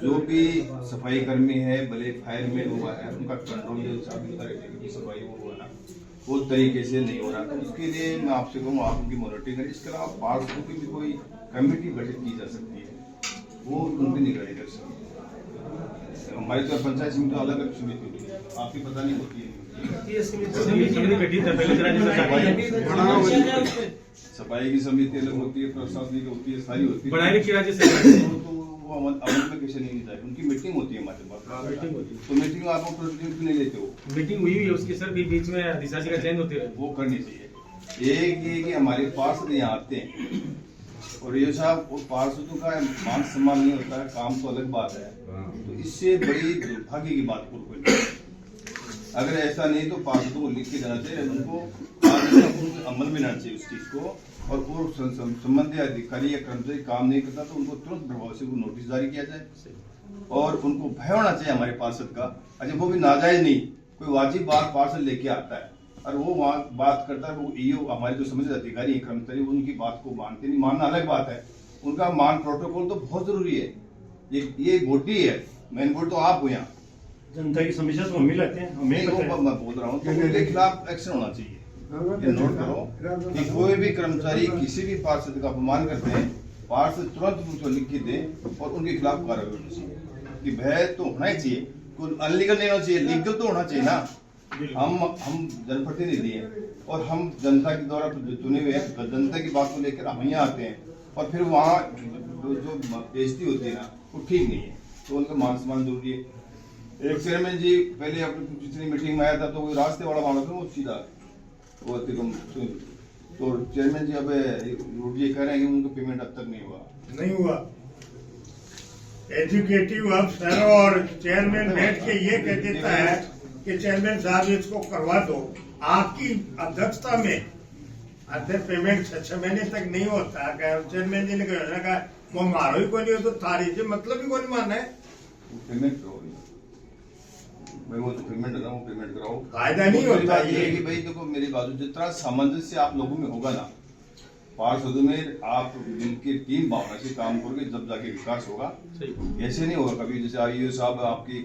I: जो भी सफाई कर्मी है भले फायरमैन हुआ है उनका कंट्रोल सफाई वो ना वो तरीके से नहीं हो रहा, तो उसके लिए मैं आपसे कहूँ आप उनकी मॉनिटरिंग करें। इसके अलावा पार्षदों की भी कोई कमेटी गठित की जा सकती है, वो उनकी निगरानी कर सकती है। हमारी तो पंचायत समिति अलग अलग समिति होती है, आपकी पता नहीं होती है सफाई की समिति अलग होती है, प्रशासनिक होती है, सारी होती है। तो वो अमल में कैसे नहीं जाए, उनकी मीटिंग होती है हमारे पास, तो मीटिंग में आप प्रोसीडिंग नहीं लेते हो।
B: मीटिंग हुई है उसकी सर बीच में अधिशासी का चेंज होती है,
I: वो करनी चाहिए। एक ये कि हमारे पार्षद यहाँ आते हैं और ये साहब वो पार्षदों का मान सम्मान नहीं होता है, काम तो अलग बात है, तो इससे बड़ी दुर्भाग्य की बात कोई नहीं।
M: अगर ऐसा नहीं तो पार्षदों को लिख के देना चाहिए, उनको अमल में लाना चाहिए उस चीज को, और वो संबंधित अधिकारी या कर्मचारी काम नहीं करता तो उनको तुरंत प्रभाव से नोटिस जारी किया जाए, और उनको भय होना चाहिए हमारे पार्षद का। अच्छा वो भी नाजायज नहीं, कोई वाजिब बात पार्षद लेके आता है और वो वहाँ बात करता है, वो ईओ हमारे जो संबंधित अधिकारी हैं कर्मचारी उनकी बात को मानते नहीं, मानना अलग बात है, उनका मान प्रोटोकॉल तो बहुत जरूरी है। ये वोट ही है, मेन वोट तो आप हो यहाँ,
B: जनता की समस्या तो हम ही लाते हैं, हमें
M: नहीं, वो मैं बोल रहा हूँ तो उनके खिलाफ एक्शन होना चाहिए। ये नोट करो कि कोई भी कर्मचारी किसी भी पार्षद का अपमान करते हैं, पार्षद तुरंत उनको लिख के दे और उनके खिलाफ कार्रवाई होनी चाहिए। कि भय तो होना ही चाहिए, कोई अनलीगल नहीं होना चाहिए, लीगल तो होना चाहिए ना। हम जनप्रतिनिधि हैं और हम जनता के द्वारा चुने हुए हैं, जनता की बात को लेकर हम यहाँ आते हैं, और फिर वहाँ जो बेइज्जती होती है ना वो ठीक नहीं है, तो उनका मान सम्मान जरूरी है। एक चेयरमैन जी पहले अपनी पिछली मीटिंग में आया था तो वो रास्ते वाला मामला था, वो सीधा वो तो चेयरमैन जी अब ये कह रहे हैं कि उनको पेमेंट अब तक नहीं हुआ।
A: एजुकेटिव अफसर और चेयरमैन बैठ के ये कह देता है कि चेयरमैन साहब इसको करवा दो, आपकी अध्यक्षता में अध्यक्ष पेमेंट 6 महीने तक नहीं होता। चेयरमैन जी ने कहा वो मारो ही को नहीं हो तो थारी से मतलब ही को नहीं मानना है,
M: पेमेंट करो भाई, वो तो पेमेंट कराओ, पेमेंट कराओ,
A: फायदा नहीं होता।
M: ये कि भाई देखो मेरी बात, जितना सामंजस्य आप लोगों में होगा ना, पार्षदों में आप मिलकर टीम भावना से काम करोगे जब जाके विकास होगा। ऐसे नहीं होगा कभी, जैसे आईओ साहब आपकी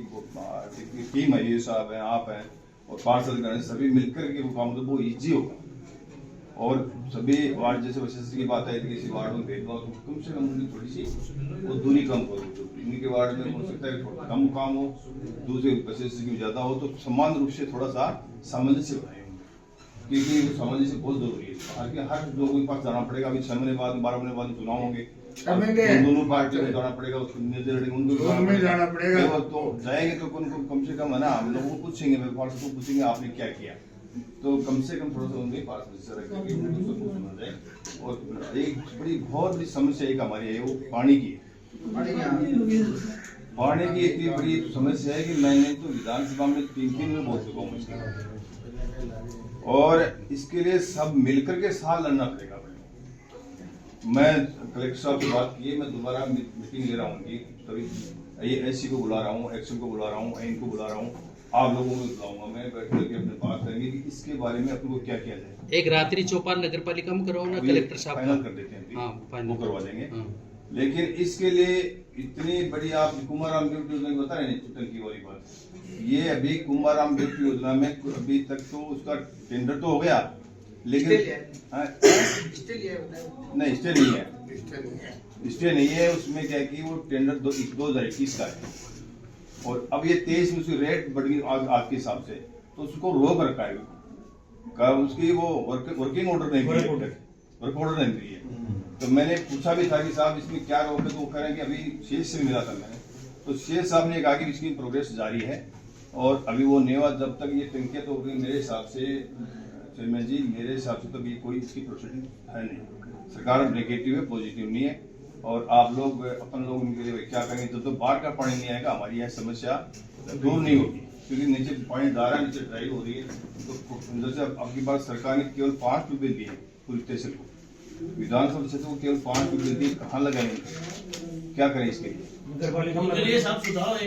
M: टीम है, साहब है, आप हैं और पार्षद सभी मिलकर के वो काम तो वो इजी होगा। और सभी वार्ड जैसे वशिष्ठ की बात है कि किसी वार्ड में भेदभाव तो कम से कम उनकी थोड़ी सी वो दूरी कम करो, तो इनके वार्ड में हो सकता है थोड़ा कम काम हो, दूसरे वशिष्ठ की ज्यादा हो, तो समान रूप से थोड़ा सा सामंजस्य बनाए, क्योंकि सामंजस्य बहुत जरूरी है। हर लोगों के पास जाना पड़ेगा, अभी 6 महीने बाद 12 महीने बाद चुनाव होंगे, दोनों पार्टियों में जाना पड़ेगा, उनको
A: जाना पड़ेगा,
M: तो जाएंगे तो उनको कम से कम है ना, हम लोगों को पूछेंगे, पार्षद को पूछेंगे आपने क्या किया, तो कम से कम थोड़ा सा उनके पास सुना जाए। और एक बहुत बड़ी समस्या एक हमारी है वो पानी की इतनी बड़ी समस्या है कि मैंने तो विधानसभा में 3 में बोल चुका हूँ इसके, और इसके लिए सब मिलकर के साथ लड़ना पड़ेगा। मैं कलेक्टर साहब से बात की है, मैं दोबारा मीटिंग ले रहा हूँ उनकी, तभी एससी को बुला रहा हूँ, एक्शन को बुला रहा हूँ, एन को बुला रहा हूँ, आप लोगों को बुलाऊंगा, मैं बैठ करके अपने बात करेंगे कि इसके बारे में अपन को क्या किया जाए।
C: एक रात्रि चौपाल नगर पालिका में कराओ ना, कलेक्टर साहब
M: फाइनल कर देते हैं,
C: हाँ,
M: वो करवा देंगे। लेकिन इसके लिए इतनी बड़ी आप कुमाराम ड्यूटी योजना बता रहे हैं, टंकी वाली बात, ये अभी कुमाराम ड्यूटी योजना में अभी तक तो उसका टेंडर तो हो गया, लेकिन नहीं स्टे नहीं है, उसमें क्या है कि वो टेंडर 2021 का है, और अब ये 23 में उसकी रेट बढ़ गई आज के हिसाब से, तो उसको रोक रखा है, उसकी वो वर्किंग ऑर्डर नहीं वर्क ऑर्डर नहीं दी है। तो मैंने पूछा भी था कि साहब इसमें क्या रोक है, तो वो कह रहे हैं कि अभी शेष से मिला था मैंने, तो शेष साहब ने कहा कि इसकी प्रोग्रेस जारी है, और अभी वो नेवा जब तक ये टंकियां तो मेरे हिसाब से चेयरमैन जी, मेरे हिसाब से तो अभी कोई इसकी प्रोसीडिंग है नहीं, सरकार नेगेटिव है, पॉजिटिव नहीं है, और आप लोग अपन लोग उनके लिए क्या करेंगे, जब तो बाहर का पानी नहीं आएगा हमारी यह समस्या दूर नहीं होगी, क्योंकि नीचे पानी जा रहा है, नीचे ड्राई हो रही है। तो जैसे अब की बार सरकार ने केवल 5 ट्यूबवेल दिए पूरी तहसील को, विधानसभा क्षेत्र को केवल 5 ट्यूबवेल दिए, कहाँ लगाएंगे, क्या करें इसके लिए
E: सब सुझाव है,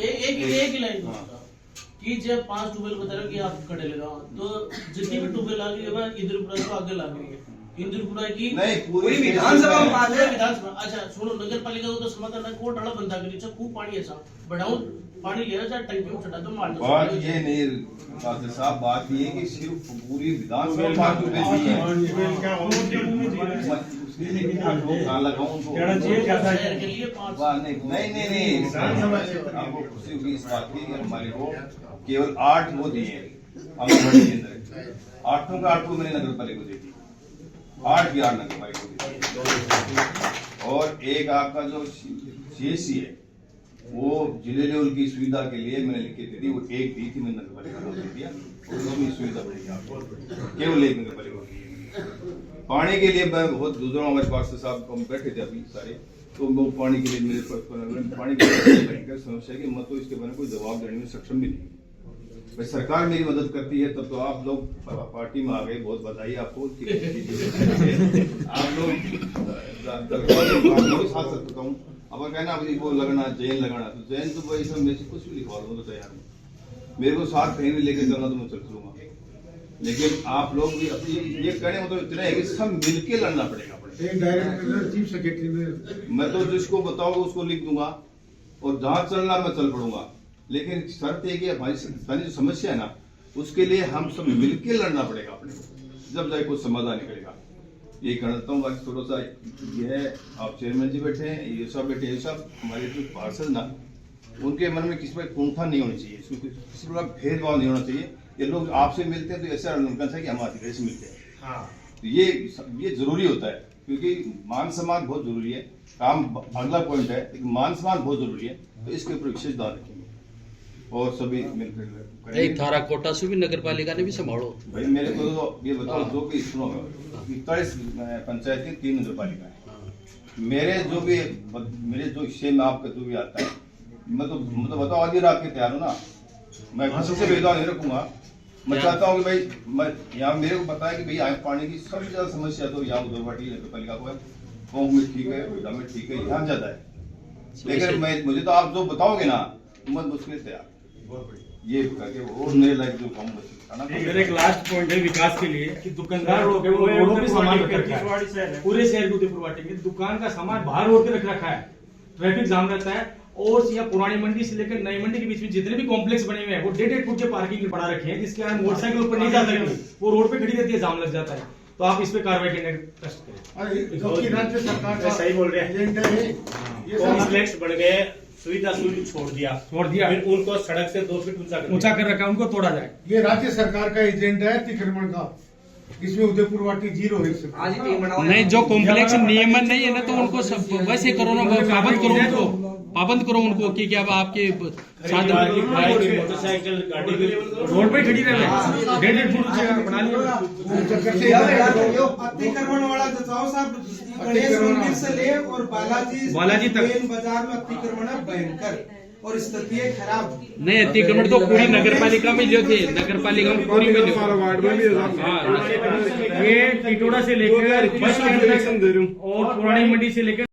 E: एक ही लाइन कि जब 5 ट्यूबवेल बता रहे हो कि आप खड़े लगाओ, तो जितनी भी ट्यूबवेल आ रही है इंद्रपुरा को आगे लग रही है, इंद्रपुरा की
M: नहीं
F: पूरी विधानसभा में बात है।
E: विधानसभा अच्छा सुनो, नगर पालिका को तो समाधान है, कोट वाला बंदा के नीचे खूब पानी है साहब, बढ़ाऊं पानी ले रहा टंकी में चढ़ा दो मार दो।
M: बात ये नहीं पाटिल साहब, बात ये कि सिर्फ पूरी विधानसभा 5 ट्यूबवेल दी है, नहीं आपको खुशी होगी इस बात की, हमारे को केवल 8 वो दिए हैं आंगनबाड़ी केंद्र, 8 का 8 को मैंने नगर पालिका को दे दी, 8 की 8 नगर पालिका को दी, और एक आपका जो सीएससी है वो जिले लेवल की सुविधा के लिए मैंने लिख के दे दी, वो 1 दी थी, मैंने नगर पालिका को दे दिया, उसमें सुविधा बढ़ेगी आपको, केवल 1 नगर पालिका की। पानी के लिए मैं बहुत दूसरा हमारे पास साहब हम बैठे थे अभी सारे, तो वो पानी के लिए मेरे पानी की भयंकर समस्या है कि मैं तो इसके बारे में कोई जवाब देने में सक्षम भी नहीं। भाई सरकार मेरी मदद करती है तब तो आप लोग पार्टी में आ गए, बहुत बधाई आपको। आप लोग साथ सकता हूँ। अब कहना अभी वो लगना जैन लगाना, तो जैन तो भाई सब में से कुछ भी लिखवा लो तो तैयार हूँ। मेरे को साथ कहीं भी लेके चलना तो मैं चल चलूंगा, लेकिन आप लोग भी अपनी ये कहने मतलब इतना है कि सब मिलके लड़ना पड़ेगा।
G: चीफ सेक्रेटरी में
M: मैं तो जिसको बताऊंगा उसको लिख दूंगा और जहां चलना मैं चल पड़ूंगा, लेकिन शर्त है कि हमारी स्थानीय जो समस्या है ना उसके लिए हम सब मिलके लड़ना पड़ेगा अपने को, जब जाए कुछ समाधान निकलेगा। यही करता हूँ। बाकी थोड़ा सा ये है, आप चेयरमैन जी बैठे हैं, ये सब बैठे हैं, ये सब हमारे जो पार्षद ना उनके मन में किसी पर कुंठा नहीं होनी चाहिए, किसी प्रकार भेदभाव नहीं होना चाहिए। ये लोग आपसे मिलते हैं तो ऐसा उनका है कि हम अधिकारी से मिलते हैं। तो ये जरूरी होता है, क्योंकि मान सम्मान बहुत जरूरी है। काम अगला पॉइंट है, लेकिन मान सम्मान बहुत जरूरी है, तो इसके ऊपर विशेष ध्यान रखेंगे और सभी मिलकर
C: एक थारा कोटा से भी नगर पालिका ने भी संभालो
M: भाई। मेरे को तो ये बताओ, जो भी सुनो, 41 पंचायत की 3 नगर पालिका है। मेरे जो हिस्से में आपका जो भी आता है, मैं तो बताओ आगे रात के तैयार हूँ ना, मैं किसी से भेदभाव नहीं रखूंगा। मैं चाहता हूँ कि भाई मैं यहाँ मेरे को बताया कि भाई यहाँ पानी की सबसे ज्यादा समस्या तो यहाँ उधरवाटी नगर पालिका को है, गाँव में ठीक है, बेटा में ठीक है, यहाँ ज्यादा है। लेकिन मुझे तो आप जो बताओगे ना मैं उसके लिए तैयार ये करके और मेरे लाइक जो काम
B: मेरा एक लास्ट पॉइंट है विकास के लिए कि दुकानदार लोग रोडों पे सामान रख रखा है, पूरे शहर को उदयपुर वाटी में दुकान का सामान बाहर रोड पे रख रखा है, ट्रैफिक जाम रहता है। और यहाँ पुरानी मंडी से लेकर नई मंडी के बीच में जितने भी कॉम्प्लेक्स बने हुए हैं वो 1.5 फुट के पार्किंग में पड़ा रखे हैं, जिसके कारण मोटरसाइकिल ऊपर नहीं जा सकती, वो रोड पे खड़ी रहती है, जाम लग जाता है। तो आप इस पे कार्रवाई करने का कष्ट करें।
G: राज्य सरकार
K: सही बोल रहे हैं, कॉम्प्लेक्स बढ़ गए, सुविधा छोड़ दिया फिर उनको सड़क से 2 फीट
B: ऊंचा कर रखा है, उनको तोड़ा जाए।
G: ये राज्य सरकार का एजेंडा है अतिक्रमण का, इसमें उदयपुर वाटी 0 है।
C: नहीं, जो कॉम्प्लेक्स नियमन नहीं है ना, तो उनको वैसे करो ना, पाबंद करो उनको, पाबंद करो उनको कि क्या आपके
K: मोटरसाइकिल गाड़ी
B: रोड पे खड़ी रहे 1.5 फुट बना लिया।
D: अतिक्रमण वाला जचाओ साहब, गणेश मंदिर से ले और बालाजी तक मेन बाजार में अतिक्रमण है भयंकर और स्थिति है खराब।
C: नहीं, अतिक्रमण तो पूरी नगर पालिका में जो थे, नगर पालिका में पूरी में
B: ये टिटोड़ा से लेकर और पुरानी मंडी से लेकर